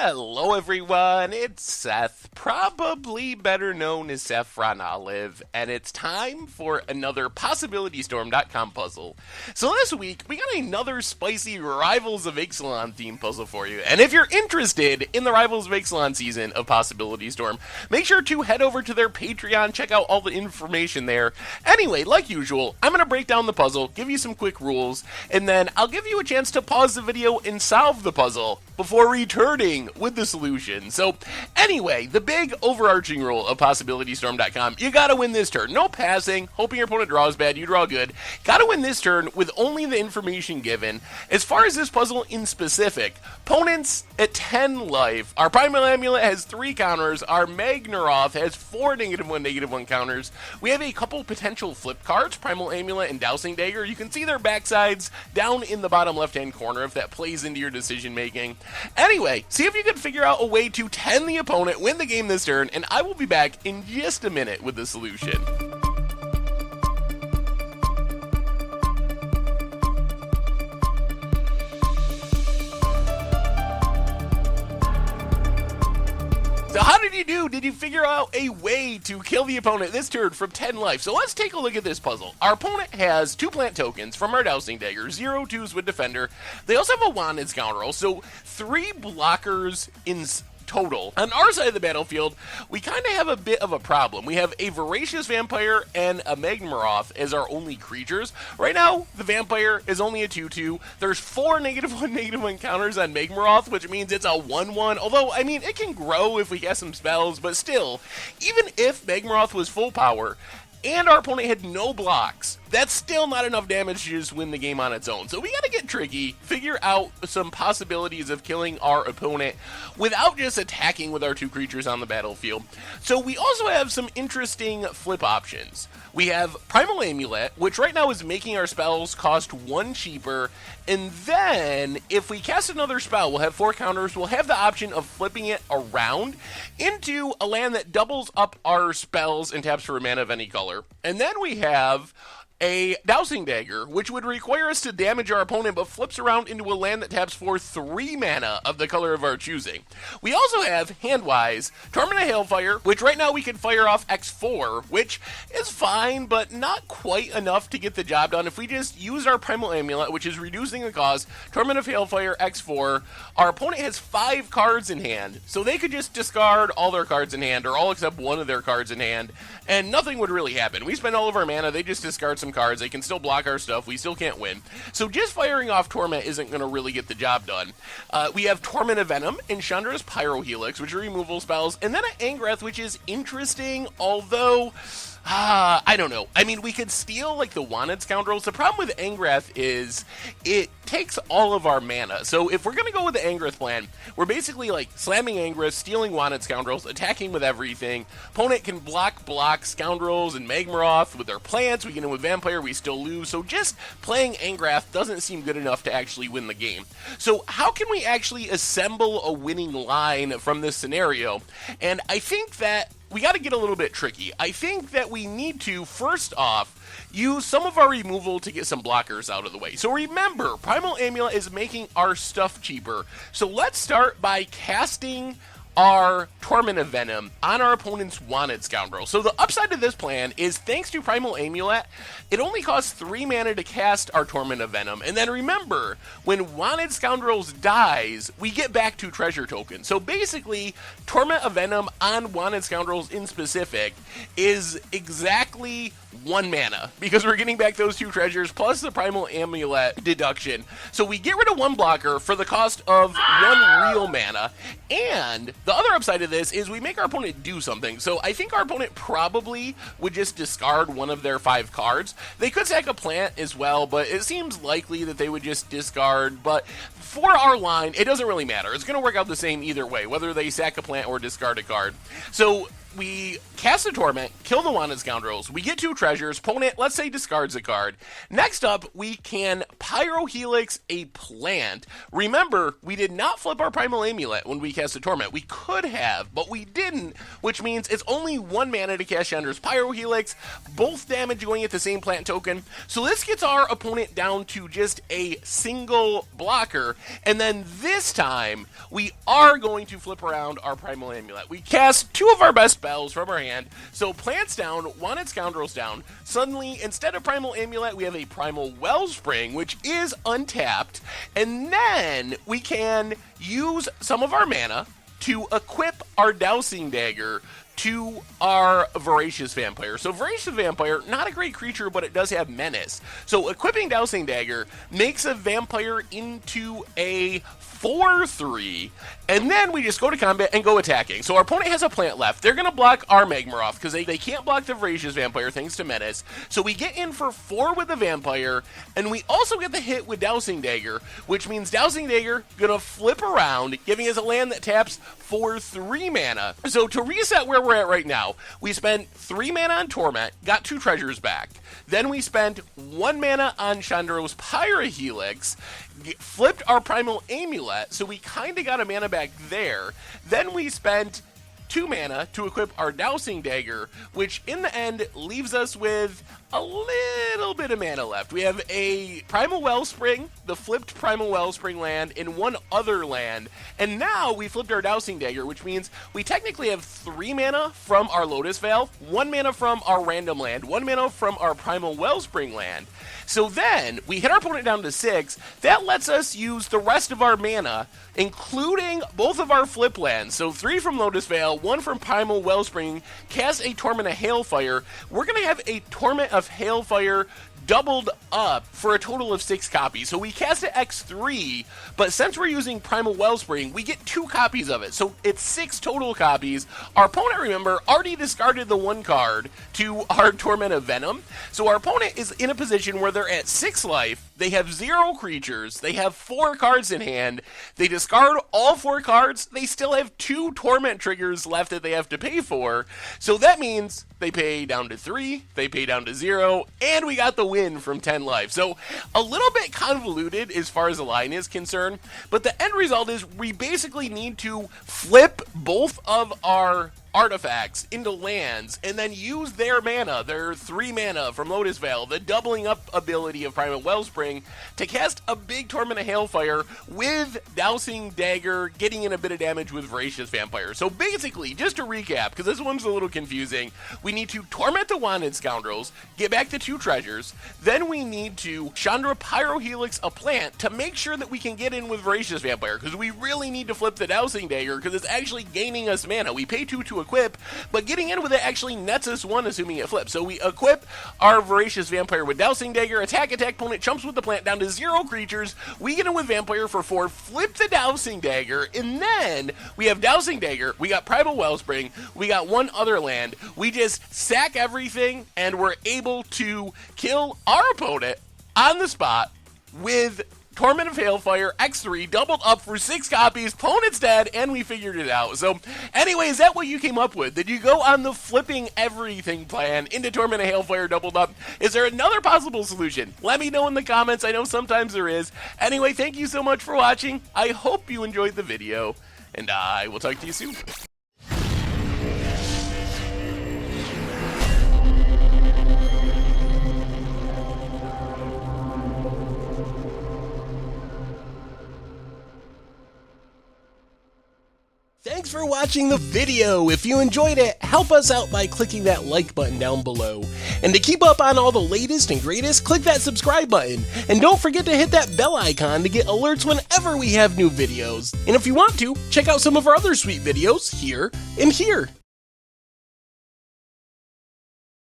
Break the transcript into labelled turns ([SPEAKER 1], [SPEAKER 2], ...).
[SPEAKER 1] Hello everyone, it's Seth, probably better known as Saffron Olive, and it's time for another PossibilityStorm.com puzzle. So this week, we got another spicy Rivals of Ixalan theme puzzle for you, and if you're interested in the Rivals of Ixalan season of Possibility Storm, make sure to head over to their Patreon, check out all the information there. Anyway, like usual, I'm going to break down the puzzle, give you some quick rules, and then I'll give you a chance to pause the video and solve the puzzle before returning with the solution. So anyway, the big overarching rule of PossibilityStorm.com, you gotta win this turn. No passing, hoping your opponent draws bad, you draw good. Gotta win this turn with only the information given. As far as this puzzle in specific, opponents at 10 life, our Primal Amulet has 3 counters, our Magnaroth has 4 -1/-1 counters. We have a couple potential flip cards, Primal Amulet and Dowsing Dagger. You can see their backsides down in the bottom left-hand corner if that plays into your decision making. Anyway, see if you can figure out a way to 10 the opponent, win the game this turn, and I will be back in just a minute with the solution. So how did you do? Did you figure out a way to kill the opponent this turn from 10 life? So let's take a look at this puzzle. Our opponent has 2 plant tokens from our Dowsing Dagger, 0/2s with Defender. They also have a Wanted Scoundrel, so 3 blockers in total. On our side of the battlefield, we kind of have a bit of a problem. We have a Voracious Vampire and a Magmaroth as our only creatures. Right now, the Vampire is only a 2/2. There's 4 -1/-1 counters on Magmaroth, which means it's a 1/1. Although, I mean, it can grow if we cast some spells, but still, even if Magmaroth was full power, and our opponent had no blocks, that's still not enough damage to just win the game on its own. So we gotta get tricky, figure out some possibilities of killing our opponent without just attacking with our 2 creatures on the battlefield. So we also have some interesting flip options. We have Primal Amulet, which right now is making our spells cost 1 cheaper, and then if we cast another spell, we'll have 4 counters, we'll have the option of flipping it around into a land that doubles up our spells and taps for a mana of any color. And then we have a Dowsing Dagger, which would require us to damage our opponent, but flips around into a land that taps for 3 mana of the color of our choosing. We also have, hand-wise, Torment of Hailfire, which right now we can fire off X4, which is fine, but not quite enough to get the job done. If we just use our Primal Amulet, which is reducing the cost, Torment of Hailfire, X4, our opponent has 5 cards in hand, so they could just discard all their cards in hand, or all except one of their cards in hand, and nothing would really happen. We spend all of our mana, they just discard some cards, they can still block our stuff, we still can't win. So just firing off Torment isn't going to really get the job done. We have Torment of Venom and Chandra's Pyrohelix, which are removal spells, and then an Angrath, which is interesting, although I don't know. I mean, we could steal, like, the Wanted Scoundrels. The problem with Angrath is it takes all of our mana. So if we're going to go with the Angrath plan, we're basically, like, slamming Angrath, stealing Wanted Scoundrels, attacking with everything. Opponent can block Scoundrels and Magmaroth with their plants. We get in with Vampire, we still lose. So just playing Angrath doesn't seem good enough to actually win the game. So how can we actually assemble a winning line from this scenario? And I think that we got to get a little bit tricky. I think that we need to, first off, use some of our removal to get some blockers out of the way. So remember, Primal Amulet is making our stuff cheaper. So let's start by casting our Torment of Venom on our opponent's Wanted Scoundrel. So the upside to this plan is, thanks to Primal Amulet, it only costs 3 mana to cast our Torment of Venom. And then remember, when Wanted Scoundrels dies, we get back 2 treasure tokens. So basically, Torment of Venom on Wanted Scoundrels in specific is exactly 1 mana, because we're getting back those 2 treasures plus the Primal Amulet deduction. So we get rid of 1 blocker for the cost of 1 real mana, and the other upside of this is we make our opponent do something. So I think our opponent probably would just discard one of their 5 cards. They could sack a plant as well, but it seems likely that they would just discard. But for our line, it doesn't really matter. It's going to work out the same either way, whether they sack a plant or discard a card. So we cast a Torment, kill the Wanted Scoundrels, we get 2 treasures, opponent, let's say, discards a card. Next up, we can Pyrohelix a plant. Remember, we did not flip our Primal Amulet when we cast a Torment. We could have, but we didn't, which means it's only 1 mana to cast Chandra's Pyrohelix, both damage going at the same plant token. So this gets our opponent down to just a single blocker, and then this time, we are going to flip around our Primal Amulet. We cast 2 of our best spells from our hand, so plants down, Wanted Scoundrels down. Suddenly, instead of Primal Amulet, we have a Primal Wellspring, which is untapped, and then we can use some of our mana to equip our Dowsing Dagger to our Voracious Vampire. So Voracious Vampire, not a great creature, but it does have Menace. So equipping Dowsing Dagger makes a Vampire into a 4/3, and then we just go to combat and go attacking. So our opponent has a plant left. They're going to block our Magmaroth because they can't block the Voracious Vampire thanks to Menace. So we get in for 4 with the Vampire, and we also get the hit with Dowsing Dagger, which means Dowsing Dagger going to flip around, giving us a land that taps for 3 mana. So to reset where we're at right now, we spent 3 mana on Torment, got 2 treasures back. Then we spent 1 mana on Chandra's Pyrohelix, flipped our Primal Amulet, so we kind of got a mana back there. Then we spent 2 mana to equip our Dowsing Dagger, which in the end leaves us with a little bit of mana left. We have a Primal Wellspring, the flipped Primal Wellspring land, in 1 other land, and now we flipped our Dowsing Dagger, which means we technically have 3 mana from our Lotus Veil, 1 mana from our random land, 1 mana from our Primal Wellspring land. So then, we hit our opponent down to 6, that lets us use the rest of our mana, including both of our flip lands, so 3 from Lotus Veil, 1 from Primal Wellspring, cast a Torment of Hailfire. We're going to have a Torment of Hailfire doubled up for a total of 6 copies. So we cast it X3, but since we're using Primal Wellspring, we get 2 copies of it. So it's 6 total copies. Our opponent, remember, already discarded the 1 card to our Torment of Venom. So our opponent is in a position where they're at 6 life, they have 0 creatures, they have 4 cards in hand, they discard all 4 cards, they still have 2 Torment triggers left that they have to pay for. So that means they pay down to 3, they pay down to 0, and we got the win from 10 life. So a little bit convoluted as far as the line is concerned, but the end result is we basically need to flip both of our artifacts into lands and then use their mana, their 3 mana from Lotus Veil, the doubling up ability of Primal Wellspring, to cast a big Torment of Hailfire with Dowsing Dagger, getting in a bit of damage with Voracious Vampire. So basically, just to recap, because this one's a little confusing, we need to Torment the Wanted Scoundrels, get back the 2 treasures, then we need to Chandra Pyrohelix a plant to make sure that we can get in with Voracious Vampire, because we really need to flip the Dowsing Dagger, because it's actually gaining us mana. We pay 2 to equip, but getting in with it actually nets us 1, assuming it flips. So we equip our Voracious Vampire with Dowsing Dagger, attack, opponent chumps with the plant down to 0 creatures, we get in with Vampire for 4, flip the Dowsing Dagger, and then we have Dowsing Dagger, we got Primal Wellspring, we got 1 other land, we just sack everything, and we're able to kill our opponent on the spot with Torment of Hailfire, X3, doubled up for 6 copies, opponent's dead, and we figured it out. So, anyway, is that what you came up with? Did you go on the flipping everything plan into Torment of Hailfire doubled up? Is there another possible solution? Let me know in the comments. I know sometimes there is. Anyway, thank you so much for watching. I hope you enjoyed the video, and I will talk to you soon. Thanks for watching the video. If you enjoyed it, help us out by clicking that like button down below. And to keep up on all the latest and greatest, click that subscribe button. And don't forget to hit that bell icon to get alerts whenever we have new videos. And if you want to, check out some of our other sweet videos here and here.